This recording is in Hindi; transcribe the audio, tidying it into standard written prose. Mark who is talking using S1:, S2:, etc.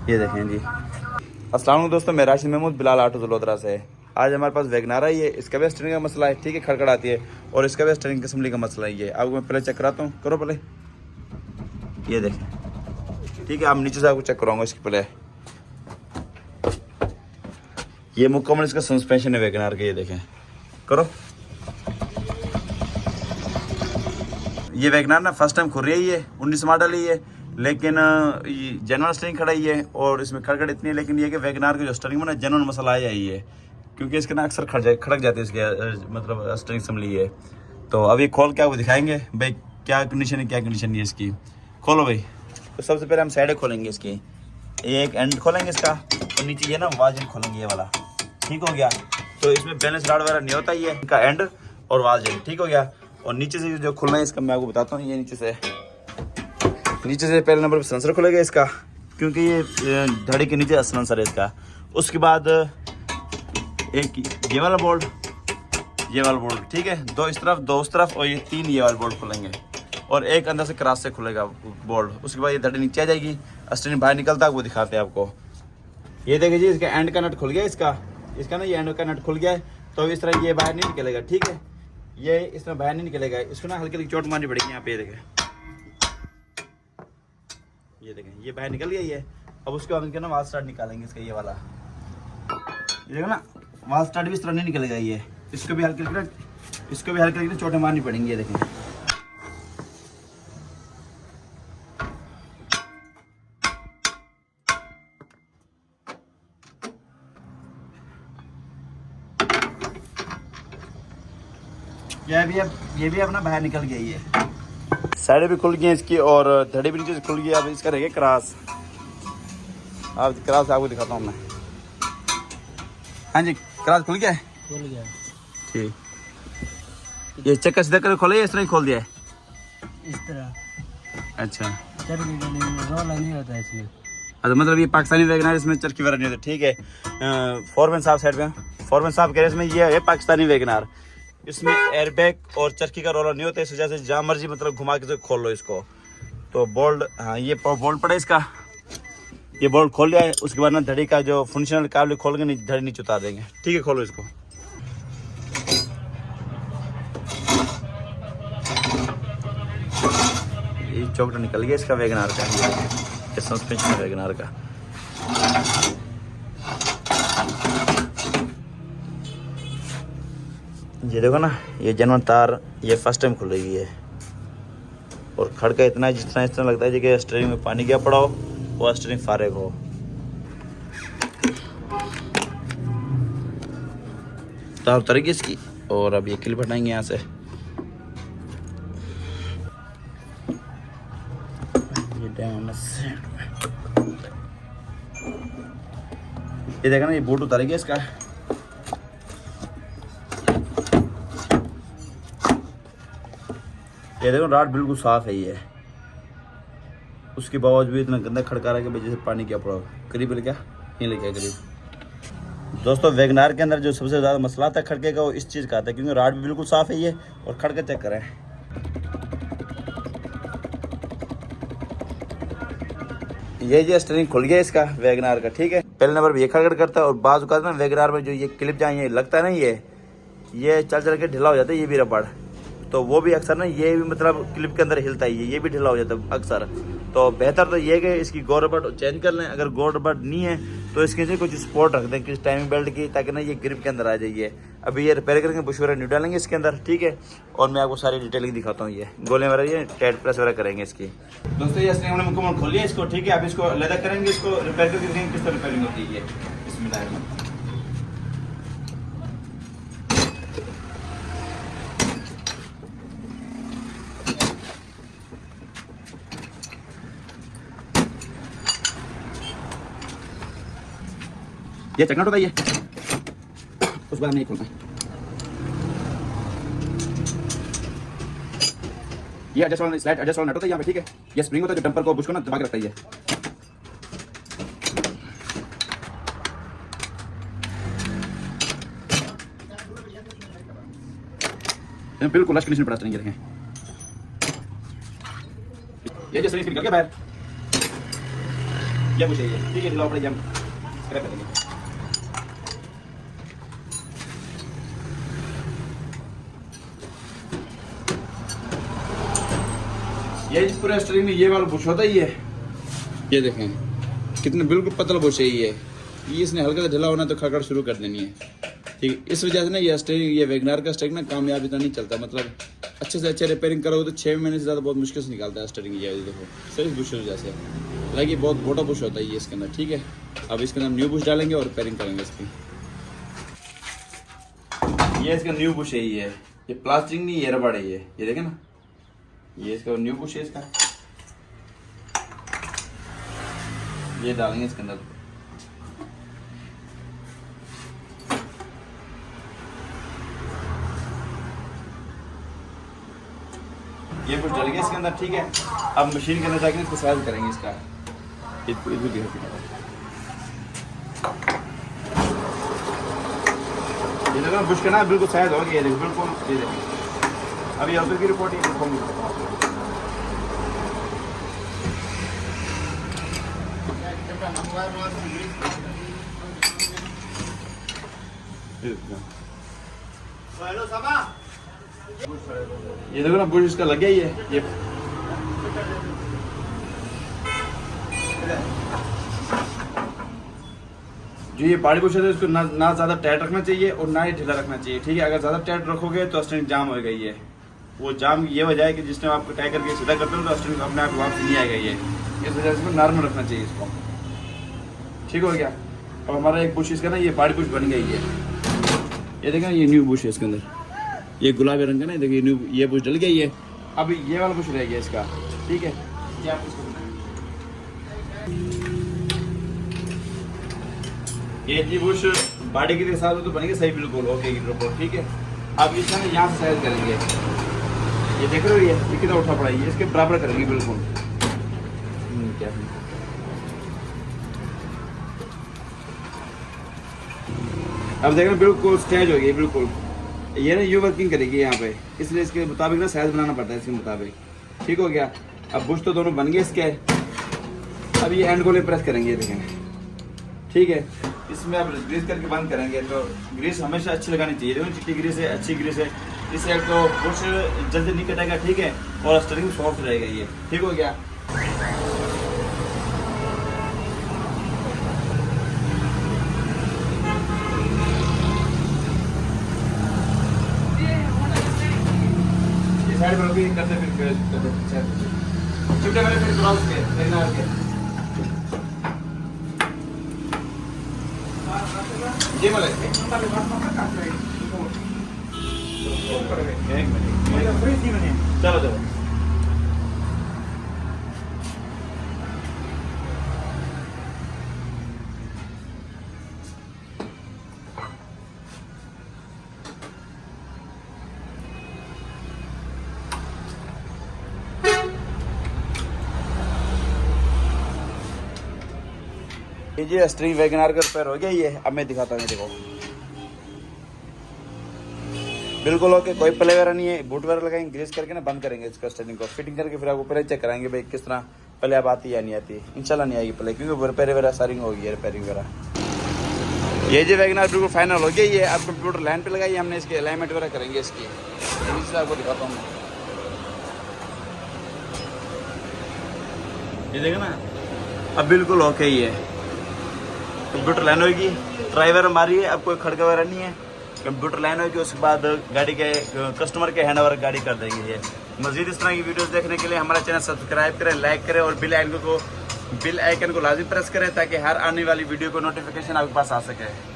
S1: ये देखें जी। अस्सलाम वालेकुम दोस्तों, मैं राशिद महमूद बिलाल ऑटो जलोदरा से। आज हमारे पास वैगनार आई है। इसका भी स्टीयरिंग का मसला है, ठीक है, खड़खड़ आती है। और इसका भी स्टीयरिंग असम्बली का मसला है। ये आपको मैं पहले चेक कराता हूँ, करो पहले। ये देखें, ठीक है, आप नीचे से आपको चेक कराऊंगा इसकी पहले। ये मुकम्मल इसका सस्पेंशन है वैगनार के, ये देखें, करो। ये वैगनार ना फर्स्ट टाइम खुल रही है, 19 मॉडल ही है, लेकिन जनरल स्टीयरिंग खड़ाई है और इसमें खड़खड़ इतनी है। लेकिन ये कि वैगनार के जो स्टीयरिंग में ना जनरल मसला आया ही है, क्योंकि इसके ना अक्सर खड़क जाती है इसके मतलब स्टीयरिंग असम्बली है। तो अभी खोल के आपको दिखाएंगे भाई क्या कंडीशन है, क्या कंडीशन नहीं है इसकी। खोलो भाई। तो सबसे पहले हम साइडें खोलेंगे इसकी। ये एक एंड खोलेंगे इसका, और नीचे ये ना वाजन खोलेंगे, ये वाला, ठीक हो गया। तो इसमें बैलेंस राड वगैरह नहीं होता, ये इनका एंड और वाजन, ठीक हो गया। और नीचे से जो खुलना है इसका मैं आपको बताता हूँ। ये नीचे से पहले नंबर पर सेंसर खुलेगा इसका, क्योंकि ये धड़ी के नीचे सेंसर है इसका। उसके बाद एक ये वाला बोल्ट, ये वाला बोल्ट, ठीक है, दो इस तरफ दो उस तरफ, और ये 3 ये वाला बोल्ट खुलेंगे, और एक अंदर से क्रॉस से खुलेगा बोल्ट। उसके बाद ये धड़ी नीचे आ जाएगी, स्टीयरिंग बाहर निकलता है, वो दिखाते हैं आपको। ये देखिए जी, इसका एंड का नट खुल गया, इसका ना ये एंड का नट खुल गया है। तो इस तरह ये बाहर नहीं निकलेगा, ठीक है, ये इस तरह बाहर नहीं निकलेगा। इसको ना हल्की हल्की चोट मारनी पड़ेगी यहाँ पे। ये देखें, ये देखें, ये बाहर निकल गया ये। अब उसके बाद इनके ना वाल स्टार्ट निकालेंगे इसका, ये वाला, ये देखो ना, वाल स्टार्ट भी इस तरह नहीं निकलेगा ये। इसको भी हल्की चोटें मारनी पड़ेंगी। ये देखें, ये भी अपना बाहर निकल गया ये। साइडें भी खुल गई हैं इसकी, और धड़ी भी नीचे से खुल गई। अब इसका रहेगा क्रॉस। अब क्रॉस आपको दिखाता हूँ मैं। हाँ जी, क्रॉस खुल गया है,
S2: खुल गया,
S1: ठीक। ये चक्कर सीधा करके खोला या इस तरह ही खोल दिया है?
S2: इस तरह।
S1: अच्छा,
S2: चरखी का रोला नहीं होता इसमें।
S1: अच्छा, मतलब ये पाकिस्तानी वैगनार, इसमें चरखी वगैरह नहीं होती, ठीक है। फॉरमैन साहब साइड में, फॉरमैन साहब कह रहे हैं इसमें ये है पाकिस्तानी वैगनार, इसमें एयरबैग और चरखी का रोलर नहीं होता। इस वजह से जहाँ मर्जी मतलब घुमा के खोल लो इसको। तो बोल्ट, हाँ, ये बोल्ट पड़ा इसका, ये बोल्ट खोल लिया है। उसके बाद ना धड़ी का जो फंक्शनल काबल खोल के धड़ी नीचे उतार देंगे, ठीक है। खोलो इसको। ये चौकटा निकल गया इसका वैगनार का, ये सस्पेंशन है वैगनार का। ये देखो ना, ये जनरल तार ये फर्स्ट टाइम खुल रही है, और खड़का इतना है जिस तरह लगता है कि स्टीयरिंग में पानी क्या पड़ा हो, वो स्टीयरिंग फारेग हो। तार उतरेगी इसकी, और अब ये क्लिप हटाएंगे यहाँ से। ये देखा ना, ये बोट उतारेगी इसका। ये देखो, राड बिल्कुल साफ है ये, उसके बावजूद भी इतना गंदा खड़का रहा है कि वजह से पानी क्या पड़ा। करीब ले क्या, नहीं ले क्या करीब। दोस्तों, वैगनार के अंदर जो सबसे ज़्यादा मसला आता है खड़के का, वो इस चीज़ का आता है, क्योंकि राड भी बिल्कुल साफ है ये, और खड़का चेक करें। ये स्टीयरिंग खुल गया इसका वैगनार का, ठीक है। पहले नंबर पर ये खड़खड़ करता है, और बाज़ औक़ात ना वैगनार में जो ये क्लिप जहाँ ये लगता है ना, ये चल के ढिला हो जाता है, ये भी रबड़। तो वो भी अक्सर ना, ये भी मतलब क्लिप के अंदर हिलता है, ये भी ढिला हो जाता है अक्सर। तो बेहतर तो ये कि इसकी गो रबड़ चेंज कर लें। अगर गो रबड़ नहीं है तो इसके नीचे कुछ सपोर्ट रख दें, किस टाइमिंग बेल्ट की, ताकि ना ये ग्रिप के अंदर आ जाइए। अभी ये रिपेयर करेंगे, बुश वगैरह न्यू डालेंगे इसके अंदर, ठीक है। और मैं आपको सारी डिटेलिंग दिखाता हूँ। ये गोले वगैरह, ये टाइट प्रेस वगैरह करेंगे इसकी। दोस्तों, ये स्टीयरिंग हमने मुकम्मल खोल लिया इसको, ठीक है। अब इसको लेदर करेंगे, इसको रिपेयर करके देखेंगे किस तरह रिपेयरिंग होती है। बिस्मिल्लाह। ये चकनट होता है, ये उस बाद हम नहीं खोलते। ये एडजस्ट वाला स्लाइड एडजस्ट वाला नट होता है यहाँ पे, ठीक है। ये स्प्रिंग होता है जो डंपर को बुश को ना दबा के रखता है ये। बिल्कुल लश कंडीशन पड़ा स्टीयरिंग, देखें। ये जो स्टीयरिंग निकल गया बाहर, ये बुश है ये, ठीक है, ढीला पड़ा जम स्क्रैप करेंगे। ये जिस पूरे स्टीयरिंग में ये वाला बुश होता ही है, ये देखें कितने बिल्कुल पतला बुश है ये इसने हल्का सा ढीला होना तो खड़खड़ शुरू कर देनी है, ठीक है। इस वजह से ना ये स्टीयरिंग, ये वैगनआर का स्टीयरिंग ना कामयाब इतना नहीं चलता, मतलब अच्छे से अच्छे रिपेयरिंग करोगे तो 6 महीने से ज़्यादा बहुत मुश्किल से निकालता है स्टीयरिंग। ये देखो सिर्फ बुश की वजह से, हालांकि बहुत मोटा बुश होता है ये इसके अंदर, ठीक है। अब इसके अंदर न्यू बुश डालेंगे और रिपेयरिंग करेंगे इसकी। ये इसका न्यू बुश है, ये प्लास्टिक नहीं, ये रबड़ है ये देखें ना, ये इसका न्यू बुश है इसका, ये डालेंगे इसके अंदर। ये कुछ डल गया इसके अंदर, ठीक है। अब मशीन के अंदर जाके इसको साइज करेंगे इसका, ये देखो बुश का ना बिल्कुल साइज हो गया, देखो बिल्कुल, ये देखो अभी ऑफिस की रिपोर्ट ये देखो ना बुश इसका लग गया ही है ये। जो ये बाड़ी बुश है इसको ना ज़्यादा टाइट रखना चाहिए और ना ही ढीला रखना चाहिए, ठीक है। अगर ज़्यादा टाइट रखोगे तो स्टीयरिंग जाम होगा, ये वो जाम ये वजह है कि जिसने आपको टाइट करके सीधा करते हो तो स्टीयरिंग अपने आप वापस नहीं आएगा ये, इस वजह से इसको नॉर्मल रखना चाहिए इसको, ठीक हो गया। अब हमारा एक बुश इसका ना ये बाड़ी बुश बन गई है, ये देखें ये न्यू बुश है इसके अंदर, ये गुलाबी रंग का ना, देखिए न्यू ये बुश डल गई है। अब ये वाला बुश रह गया इसका, ठीक है। ये आप इसको ये जी बुश बाड़ी के हिसाब से तो बनेंगे सही, बिल्कुल ओके की रिपोर्ट, ठीक है। अब इसका ना यहाँ से साइज करेंगे, ये देख रहे हो ये कितना उठा पड़ा है, इसके बराबर करेंगे बिल्कुल। क्या अब देख रहे बिल्कुल स्टेज हो गई बिल्कुल, ये ना यू वर्किंग करेगी यहाँ पे, इसलिए इसके मुताबिक ना साइज बनाना पड़ता है इसके मुताबिक, ठीक हो गया। अब बुश तो दोनों बन गए इसके, अब ये एंड गोले प्रेस करेंगे, ये देखें, ठीक है। इसमें अब ग्रीस करके बंद करेंगे, तो ग्रीस हमेशा अच्छी लगानी चाहिए, देखो चिट्टी ग्रीस है, अच्छी ग्रीस है, इससे तो बुश जल्दी नहीं कटेगा, ठीक है, और स्टीयरिंग सॉफ्ट रहेगा ये, ठीक हो गया। साइड पर भी करते फिर छुट्टे वाले फिर क्रॉस के वैगनआर के ये वाले एक मिनट चलो चलो। ये जी स्टीयरिंग वैगनआर का रिपेयर हो गया ये, अब मैं दिखाता हूँ, देखो बिल्कुल ओके, कोई प्ले वगैरह नहीं है। बूट वगैरह लगाएंगे, ग्रीस करके ना बंद करेंगे इसका स्टीयरिंग को, फिटिंग करके फिर आपको पहले चेक कराएंगे भाई किस तरह पहले अब आती है या नहीं आती। इंशाल्लाह नहीं आएगी पहले, क्योंकि रिपेयर वगैरह सारी हो गई है, रिपेयरिंग वगैरह। ये जी वैगनआर बिल्कुल फाइनल हो गई है, अब कंप्यूटर लाइन पे लगाई हमने, इसके अलाइनमेंट वगैरह करेंगे इसकी, आपको दिखाता हूँ। ये देखो ना अब बिल्कुल ओके ही है, कंप्यूटर लाइन होगी, ड्राइवर हमारी है, अब कोई खड़का वगैरह नहीं है, कंप्यूटर लाइन होगी, उसके बाद गाड़ी के कस्टमर के हैंड ओवर गाड़ी कर देंगे ये। मजीद इस तरह की वीडियोस देखने के लिए हमारा चैनल सब्सक्राइब करें, लाइक करें और बिल आइकन को लाजिम प्रेस करें, ताकि हर आने वाली वीडियो को नोटिफिकेशन आपके पास आ सके।